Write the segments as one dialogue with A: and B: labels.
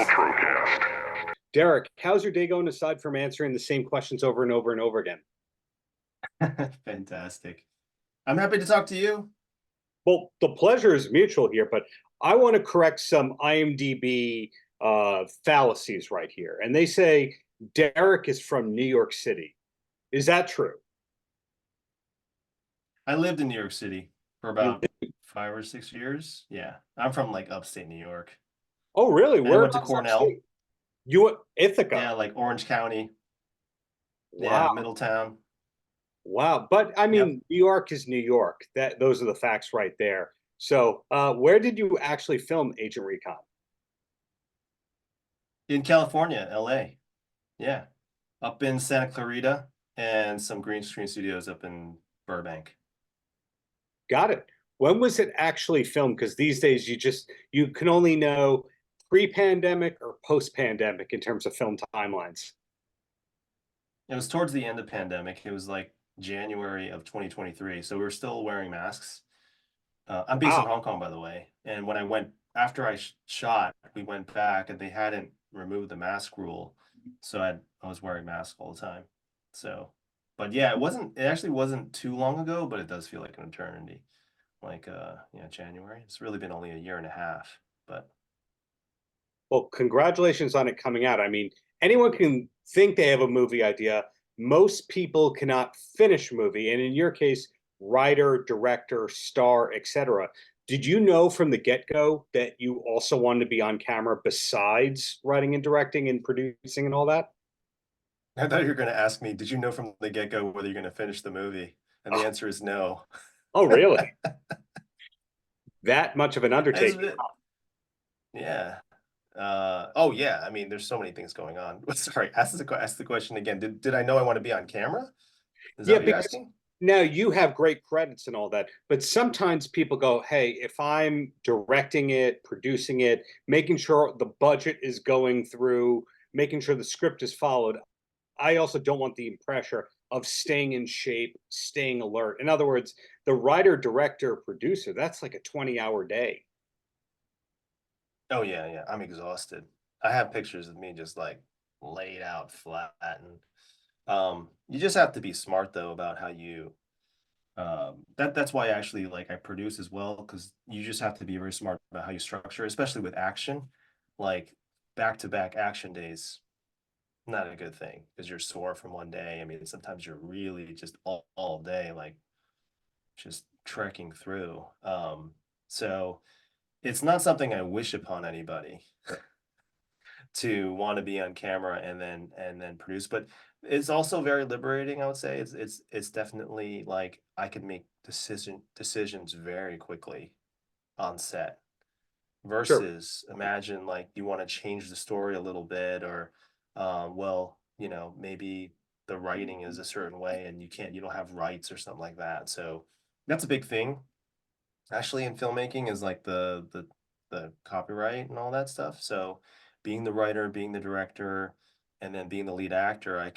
A: Paltrocast.
B: Derek, how's your day going aside from answering the same questions over and over and over again?
C: Fantastic. I'm happy to talk to you.
B: Well, the pleasure is mutual here, but I want to correct some IMDb fallacies right here. And they say Derek is from New York City. Is that true?
C: I lived in New York City for
B: You,
C: about 5 or 6 years. Yeah. I'm from like upstate New York.
B: oh, really?
C: And I went to
B: Whereabouts
C: Cornell.
B: upstate? You Ithaca.
C: Yeah, like Orange County. Yeah,
B: Wow.
C: Middletown.
B: Wow. But I
C: Yep.
B: mean, New York is New York. Those are the facts right there. So, where did you actually film Agent Recon?
C: In California, LA. Yeah. Up in Santa Clarita and some green screen studios up in Burbank.
B: Got it. When was it actually filmed? Because these days you can only know pre-pandemic or post-pandemic in terms of film timelines.
C: It was towards the end of pandemic. It was like January of 2023. So we were still wearing masks. I'm based in
B: Wow.
C: Hong Kong, by the way. And when I went after I shot, we went back and they hadn't removed the mask rule, so I was wearing masks all the time. So, but yeah, it actually wasn't too long ago, but it does feel like an eternity. Like yeah, January. It's really been only a year and a half, but
B: Well, congratulations on it coming out. I mean, anyone can think they have a movie idea. Most people cannot finish a movie. And in your case, writer, director, star, etc. Did you know from the get-go that you also wanted to be on camera besides writing and directing and producing and all that?
C: I thought you were going to ask me, did you know from the get-go whether you're going to finish the movie? And the
B: Oh,
C: answer is no.
B: oh, really? That much of an
C: It's
B: undertaking.
C: been- yeah. Oh yeah, I mean, there's so many things going on. Sorry, ask the question again. Did I know I want to be on camera? Is that
B: Yeah,
C: what you're
B: because
C: asking?
B: now you have great credits and all that, but sometimes people go, hey, if I'm directing it, producing it, making sure the budget is going through, making sure the script is followed, I also don't want the pressure of staying in shape, staying alert. In other words, the writer, director, producer, that's like a 20-hour day.
C: Oh yeah, yeah. I'm exhausted. I have pictures of me just like laid out flat, and you just have to be smart though about how you that's why actually like I produce as well, because you just have to be very smart about how you structure, especially with action. Like back to back action days, not a good thing because you're sore from one day. I mean, sometimes you're really just all day, like just trekking through. So it's not something I wish upon anybody to want to be on camera and then produce, but it's also very liberating. I would say it's definitely like I can make decisions very quickly on set
B: Sure.
C: versus imagine like you want to change the story a little bit, or well, maybe the writing is a certain way and you don't have rights or something like that. So that's a big thing actually in filmmaking, is like the copyright and all that stuff. So being the writer, being the director, and then being the lead actor, I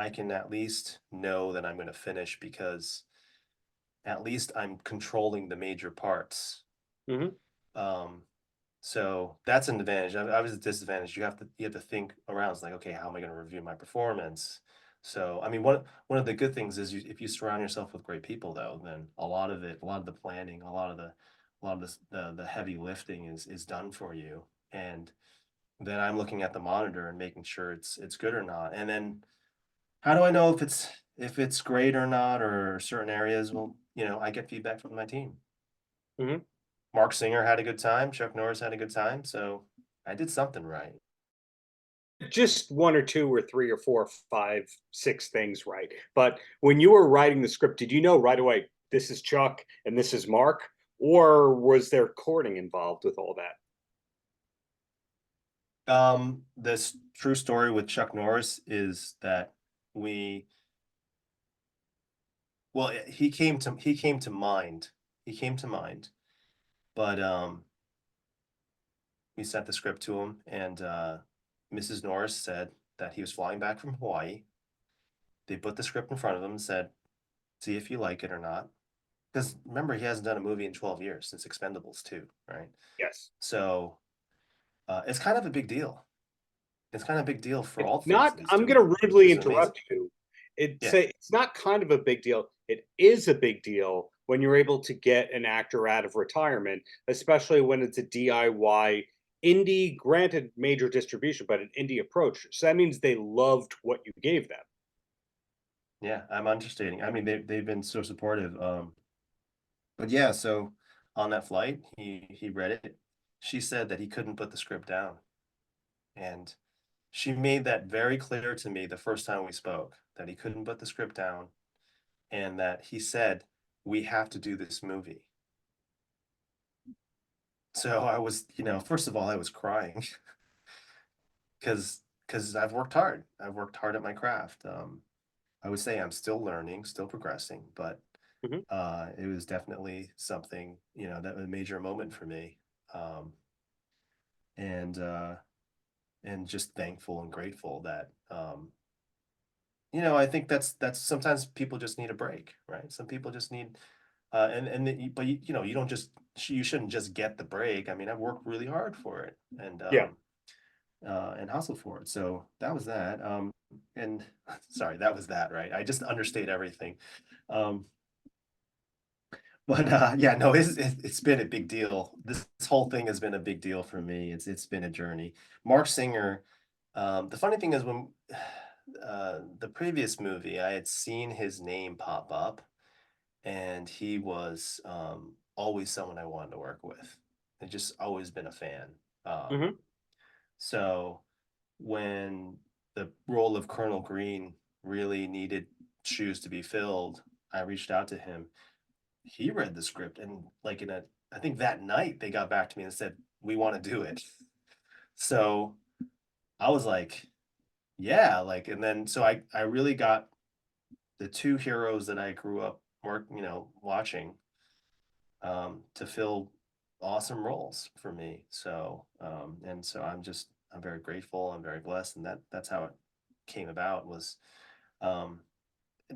C: can at least know that I'm going to finish because at least I'm controlling the major parts.
B: Hmm.
C: Um, so that's an advantage. I was a disadvantage. You have to think around. It's like, okay, how am I going to review my performance? So I mean, one of the good things is if you surround yourself with great people, though, then a lot of the planning, a lot of the heavy lifting is done for you, and then I'm looking at the monitor and making sure it's good or not. And then how do I know if it's great or not, or certain areas? Well, I get feedback from my team.
B: Hmm.
C: Marc Singer had a good time. Chuck Norris had a good time. So I did something right.
B: Just one or two or three or four, five, six things, right? But when you were writing the script, did you know right away this is Chuck and this is Marc, or was there courting involved with all that?
C: This true story with Chuck Norris is that we, well, he came to mind. He came to mind, but we sent the script to him, and Mrs. Norris said that he was flying back from Hawaii. They put the script in front of him and said, "See if you like it or not." Because remember, he hasn't done a movie in 12 years since Expendables 2, right?
B: Yes.
C: So it's kind of a big deal. It's kind of a big deal for
B: It's
C: all things
B: not,
C: that he's
B: I'm
C: doing,
B: gonna
C: which
B: rudely
C: is amazing.
B: interrupt you.
C: Yeah.
B: It's not kind of a big deal. It is a big deal when you're able to get an actor out of retirement, especially when it's a DIY indie, granted major distribution, but an indie approach. So that means they loved what you gave them.
C: Yeah, I'm understating. I mean, they've been so supportive. But yeah, so on that flight, he read it. She said that he couldn't put the script down, and she made that very clear to me the first time we spoke, that he couldn't put the script down, and that he said, "We have to do this movie." So I was, first of all, I was crying because I've worked hard. I've worked hard at my craft. I would say I'm still learning, still progressing, but
B: Mhm.
C: it was definitely something, that was a major moment for me. Um, and just thankful and grateful that I think that's sometimes people just need a break, right? Some people just need but you don't just you shouldn't just get the break. I mean, I've worked really hard for it,
B: Yeah.
C: and hustled for it. So that was that. And sorry, that was that, right? I just understate everything. Um, but yeah, no, it's been a big deal. This whole thing has been a big deal for me. It's been a journey. Mark Singer, the funny thing is when the previous movie, I had seen his name pop up, and he was always someone I wanted to work with. I've just always been a fan. Um,
B: Mhm.
C: so when the role of Colonel Green really needed shoes to be filled, I reached out to him. He read the script, and like I think that night they got back to me and said, "We want to do it." So I was like, "Yeah," like, and then so I really got the two heroes that I grew up watching to fill awesome roles for me. So and so I'm very grateful. I'm very blessed, and that's how it came about. Was um,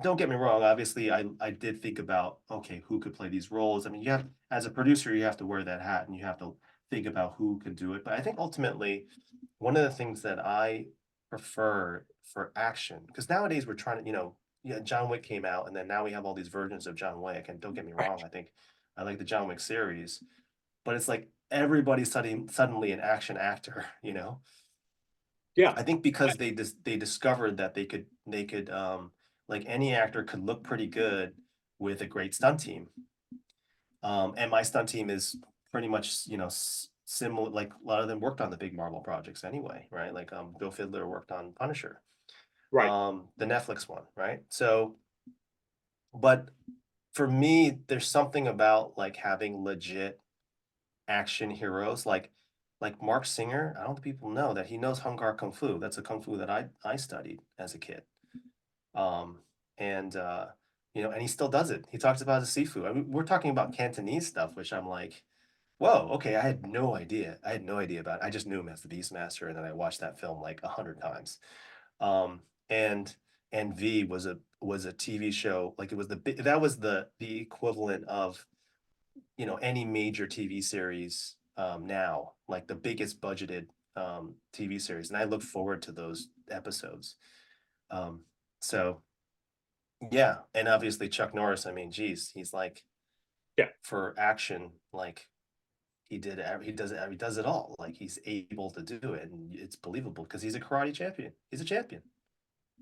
C: don't get me wrong. Obviously, I did think about, okay, who could play these roles. I mean, you have as a producer, you have to wear that hat, and you have to think about who could do it. But I think ultimately, one of the things that I prefer for action, because nowadays we're trying to, yeah, John Wick came out, and then now we have all these versions of John Wick. And don't get me wrong, I think I like the John Wick series, but it's like everybody's suddenly an action actor, you know?
B: Yeah.
C: I think because they discovered that they could like any actor could look pretty good with a great stunt team. And my stunt team is pretty much, similar. Like a lot of them worked on the big Marvel projects anyway, right? Like Bill Fiddler worked on Punisher,
B: Right.
C: the Netflix one, right? So, but for me, there's something about like having legit action heroes, like Mark Singer. I don't think people know that he knows Hung Gar Kung Fu. That's a kung fu that I studied as a kid. Um, and and he still does it. He talks about his seafood. I mean, we're talking about Cantonese stuff, which I'm like, whoa, okay, I had no idea. I had no idea about it. I just knew him as the Beastmaster, and then I watched that film like 100 times. Um, and V was a TV show, like it was that was the equivalent of any major TV series now, like the biggest budgeted TV series, and I look forward to those episodes. Um, so yeah, and obviously Chuck Norris. I mean, geez, he's like
B: Yeah.
C: for action, like he does it all. Like he's able to do it, and it's believable because he's a karate champion. He's a champion.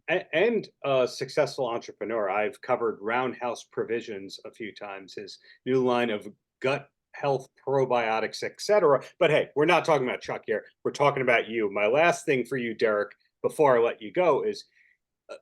B: And a successful entrepreneur. I've covered Roundhouse Provisions a few times, his new line of gut health probiotics, etc. But hey, we're not talking about Chuck here. We're talking about you. My last thing for you, Derek, before I let you go, is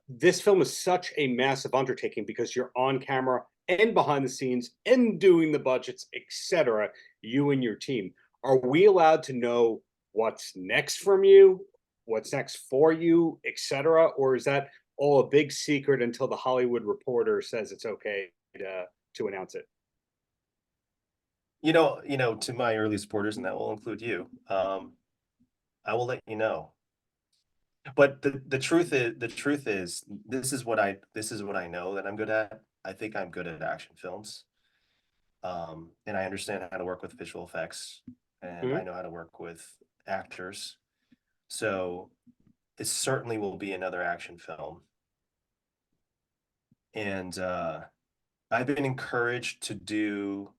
B: this film is such a massive undertaking because you're on camera and behind the scenes and doing the budgets, etc. You and your team. Are we allowed to know what's next from you, what's next for you, etc., or is that all a big secret until the Hollywood Reporter says it's okay to announce it?
C: To my early supporters, and that will include you. I will let you know. But the truth is this is what I know that I'm good at. I think I'm good at action films. And I understand how to work with visual effects, and I
B: Mhm.
C: know how to work with actors. So it certainly will be another action film. And I've been encouraged to do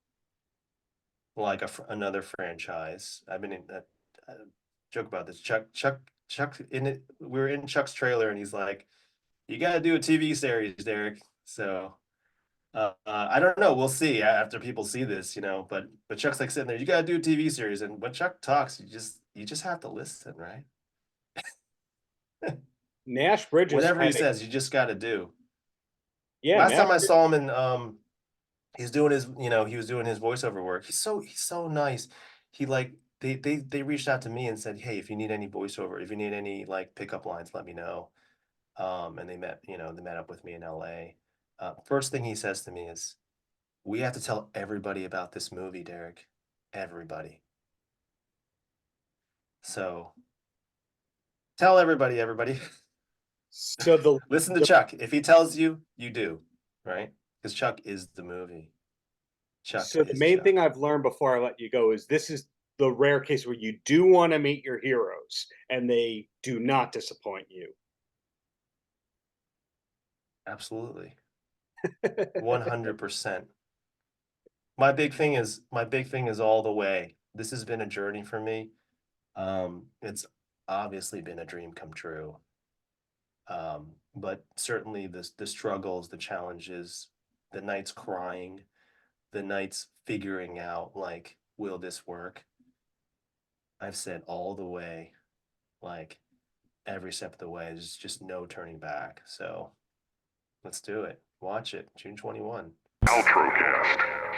C: like another franchise. I've been in that joke about this. Chuck in it. We were in Chuck's trailer, and he's like, "You got to do a TV series, Derek." So I don't know. We'll see after people see this, But Chuck's like sitting there. You got to do a TV series, and when Chuck talks, you just have to listen, right?
B: Nash Bridges
C: Whatever he
B: had
C: says, you just got to do.
B: yeah,
C: Last
B: Nash
C: time I saw him in he's doing his, he was doing his voiceover work. He's so nice. He like they reached out to me and said, "Hey, if you need any voiceover, if you need any like pickup lines, let me know." And they met up with me in LA. First thing he says to me is, "We have to tell everybody about this movie, Derek. Everybody." So tell everybody, everybody.
B: so the
C: Listen to Chuck. If he tells you, you do, right? Because Chuck is the movie. Chuck
B: so the
C: is
B: main
C: Chuck.
B: thing I've learned before I let you go is this is the rare case where you do want to meet your heroes and they do not disappoint you.
C: Absolutely. 100%. My big thing is all the way. This has been a journey for me. It's obviously been a dream come true. But certainly the struggles, the challenges, the nights crying, the nights figuring out like, will this work? I've said all the way, like every step of the way, there's just no turning back. So let's do it. Watch it, June 21.
A: Paltrocast.